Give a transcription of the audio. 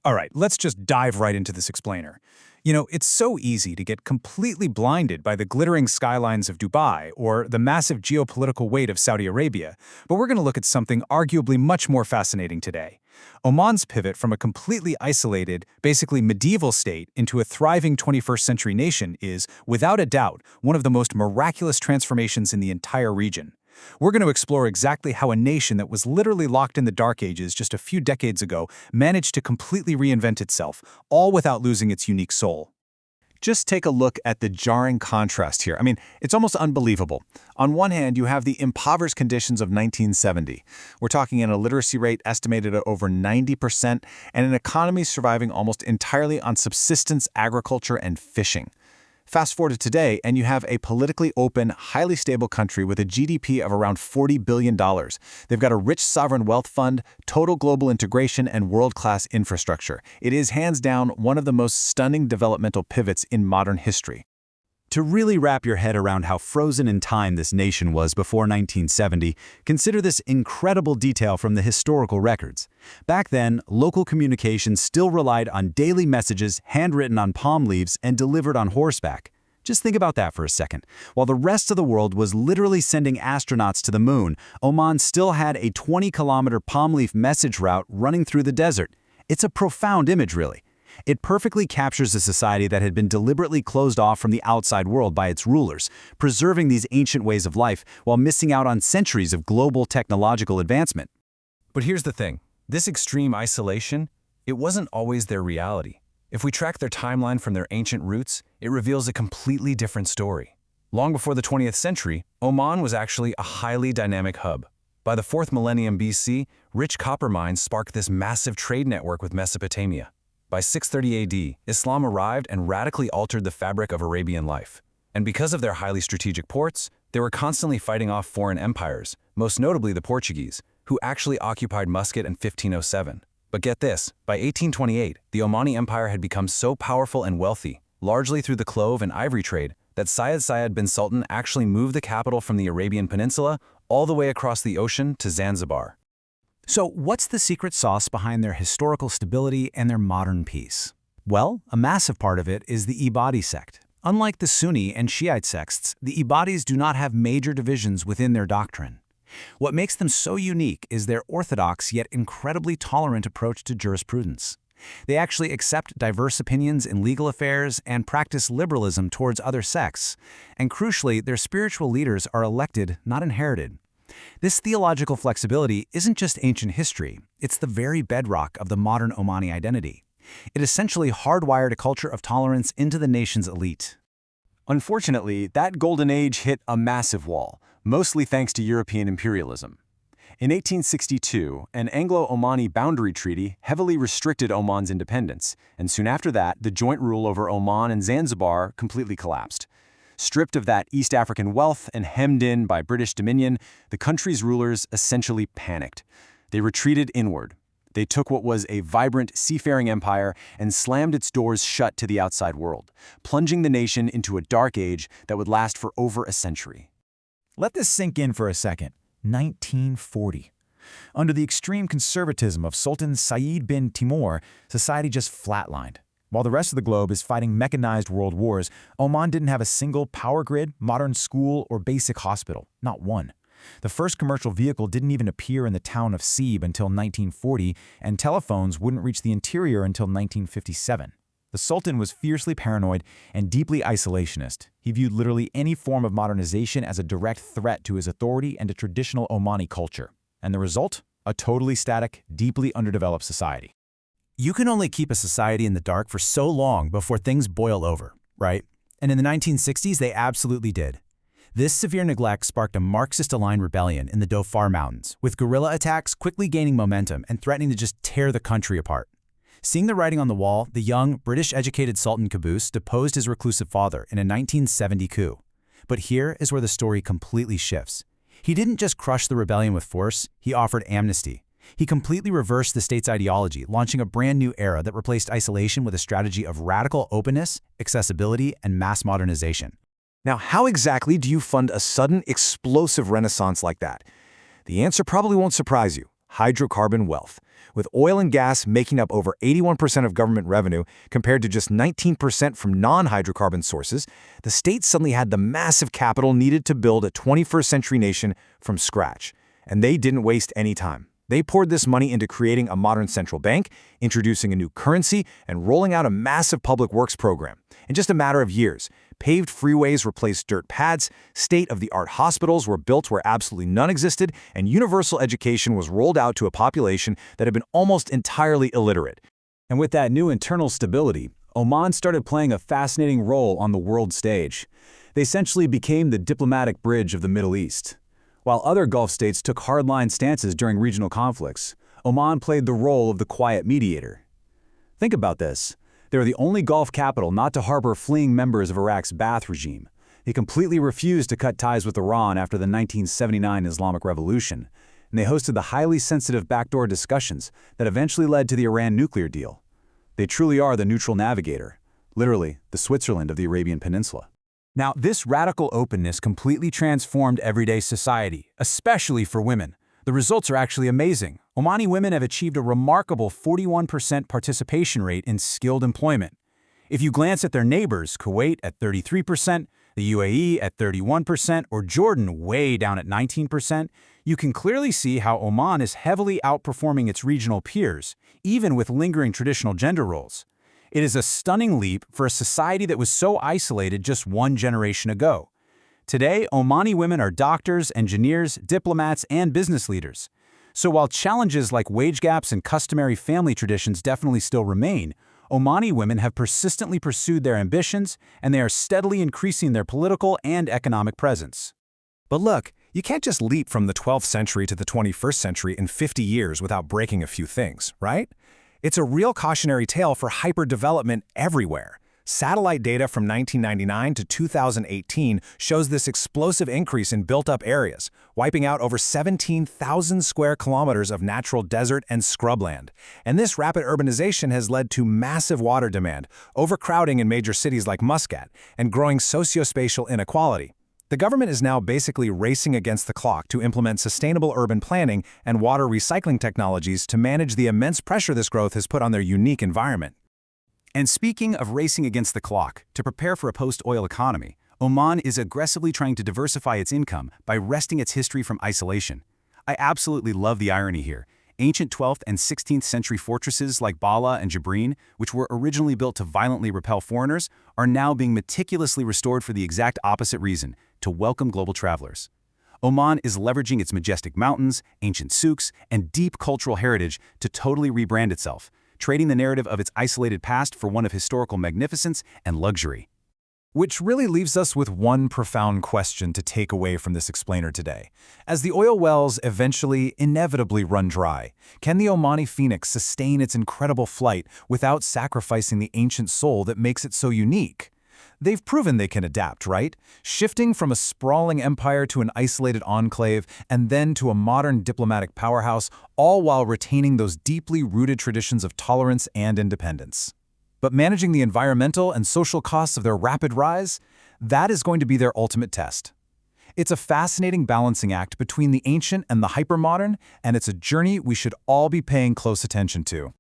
All right, let's just dive right into this explainer. It's so easy to get completely blinded by the glittering skylines of Dubai or the massive geopolitical weight of Saudi Arabia, but we're going to look at something arguably much more fascinating today. Oman's pivot from a completely isolated, basically medieval state into a thriving 21st century nation is, without a doubt, one of the most miraculous transformations in the entire region. We're going to explore exactly how a nation that was literally locked in the Dark Ages just a few decades ago managed to completely reinvent itself, all without losing its unique soul. Just take a look at the jarring contrast here. It's almost unbelievable. On one hand, you have the impoverished conditions of 1970. We're talking an illiteracy rate estimated at over 90% and an economy surviving almost entirely on subsistence agriculture and fishing. Fast forward to today, and you have a politically open, highly stable country with a GDP of around $40 billion. They've got a rich sovereign wealth fund, total global integration, and world-class infrastructure. It is, hands down, one of the most stunning developmental pivots in modern history. To really wrap your head around how frozen in time this nation was before 1970, consider this incredible detail from the historical records. Back then, local communications still relied on daily messages handwritten on palm leaves and delivered on horseback. Just think about that for a second. While the rest of the world was literally sending astronauts to the moon, Oman still had a 20-kilometer palm leaf message route running through the desert. It's a profound image, really. It perfectly captures a society that had been deliberately closed off from the outside world by its rulers, preserving these ancient ways of life while missing out on centuries of global technological advancement. But here's the thing. This extreme isolation, it wasn't always their reality. If we track their timeline from their ancient roots, it reveals a completely different story. Long before the 20th century, Oman was actually a highly dynamic hub. By the 4th millennium BC, rich copper mines sparked this massive trade network with Mesopotamia. By 630 AD, Islam arrived and radically altered the fabric of Arabian life. And because of their highly strategic ports, they were constantly fighting off foreign empires, most notably the Portuguese, who actually occupied Muscat in 1507. But get this, by 1828, the Omani Empire had become so powerful and wealthy, largely through the clove and ivory trade, that Sayyid bin Sultan actually moved the capital from the Arabian Peninsula all the way across the ocean to Zanzibar. So what's the secret sauce behind their historical stability and their modern peace? Well, a massive part of it is the Ibadi sect. Unlike the Sunni and Shiite sects, the Ibadis do not have major divisions within their doctrine. What makes them so unique is their orthodox yet incredibly tolerant approach to jurisprudence. They actually accept diverse opinions in legal affairs and practice liberalism towards other sects. And crucially, their spiritual leaders are elected, not inherited. This theological flexibility isn't just ancient history, it's the very bedrock of the modern Omani identity. It essentially hardwired a culture of tolerance into the nation's elite. Unfortunately, that golden age hit a massive wall, mostly thanks to European imperialism. In 1862, an Anglo-Omani boundary treaty heavily restricted Oman's independence, and soon after that, the joint rule over Oman and Zanzibar completely collapsed. Stripped of that East African wealth and hemmed in by British dominion, the country's rulers essentially panicked. They retreated inward. They took what was a vibrant seafaring empire and slammed its doors shut to the outside world, plunging the nation into a dark age that would last for over a century. Let this sink in for a second. 1940. Under the extreme conservatism of Sultan Sayyid bin Timur, society just flatlined. While the rest of the globe is fighting mechanized world wars, Oman didn't have a single power grid, modern school, or basic hospital. Not one. The first commercial vehicle didn't even appear in the town of Seb until 1940, and telephones wouldn't reach the interior until 1957. The Sultan was fiercely paranoid and deeply isolationist. He viewed literally any form of modernization as a direct threat to his authority and to traditional Omani culture. And the result? A totally static, deeply underdeveloped society. You can only keep a society in the dark for so long before things boil over, right? And in the 1960s, they absolutely did. This severe neglect sparked a Marxist-aligned rebellion in the Dhofar Mountains, with guerrilla attacks quickly gaining momentum and threatening to just tear the country apart. Seeing the writing on the wall, the young, British-educated Sultan Qaboos deposed his reclusive father in a 1970 coup. But here is where the story completely shifts. He didn't just crush the rebellion with force, he offered amnesty. He completely reversed the state's ideology, launching a brand new era that replaced isolation with a strategy of radical openness, accessibility, and mass modernization. Now, how exactly do you fund a sudden, explosive renaissance like that? The answer probably won't surprise you. hydrocarbon wealth, with oil and gas making up over 81% of government revenue compared to just 19% from non-hydrocarbon sources. The state suddenly had the massive capital needed to build a 21st century nation from scratch. And they didn't waste any time. They poured this money into creating a modern central bank, introducing a new currency, and rolling out a massive public works program. In just a matter of years, paved freeways replaced dirt pads, state-of-the-art hospitals were built where absolutely none existed, and universal education was rolled out to a population that had been almost entirely illiterate. And with that new internal stability, Oman started playing a fascinating role on the world stage. They essentially became the diplomatic bridge of the Middle East. While other Gulf states took hardline stances during regional conflicts, Oman played the role of the quiet mediator. Think about this. They were the only Gulf capital not to harbor fleeing members of Iraq's Ba'ath regime. They completely refused to cut ties with Iran after the 1979 Islamic Revolution, and they hosted the highly sensitive backdoor discussions that eventually led to the Iran nuclear deal. They truly are the neutral navigator, literally the Switzerland of the Arabian Peninsula. Now, this radical openness completely transformed everyday society, especially for women. The results are actually amazing. Omani women have achieved a remarkable 41% participation rate in skilled employment. If you glance at their neighbors, Kuwait at 33%, the UAE at 31%, or Jordan way down at 19%, you can clearly see how Oman is heavily outperforming its regional peers, even with lingering traditional gender roles. It is a stunning leap for a society that was so isolated just one generation ago. Today, Omani women are doctors, engineers, diplomats, and business leaders. So while challenges like wage gaps and customary family traditions definitely still remain, Omani women have persistently pursued their ambitions, and they are steadily increasing their political and economic presence. But look, you can't just leap from the 12th century to the 21st century in 50 years without breaking a few things, right? It's a real cautionary tale for hyperdevelopment everywhere. Satellite data from 1999 to 2018 shows this explosive increase in built-up areas, wiping out over 17,000 square kilometers of natural desert and scrubland. And this rapid urbanization has led to massive water demand, overcrowding in major cities like Muscat, and growing socio-spatial inequality. The government is now basically racing against the clock to implement sustainable urban planning and water recycling technologies to manage the immense pressure this growth has put on their unique environment. And speaking of racing against the clock, to prepare for a post-oil economy, Oman is aggressively trying to diversify its income by wresting its history from isolation. I absolutely love the irony here. Ancient 12th and 16th century fortresses like Bala and Jibrin, which were originally built to violently repel foreigners, are now being meticulously restored for the exact opposite reason, to welcome global travelers. Oman is leveraging its majestic mountains, ancient souks, and deep cultural heritage to totally rebrand itself, trading the narrative of its isolated past for one of historical magnificence and luxury. Which really leaves us with one profound question to take away from this explainer today. As the oil wells eventually, inevitably run dry, can the Omani phoenix sustain its incredible flight without sacrificing the ancient soul that makes it so unique? They've proven they can adapt, right? Shifting from a sprawling empire to an isolated enclave and then to a modern diplomatic powerhouse, all while retaining those deeply rooted traditions of tolerance and independence. But managing the environmental and social costs of their rapid rise, that is going to be their ultimate test. It's a fascinating balancing act between the ancient and the hypermodern, and it's a journey we should all be paying close attention to.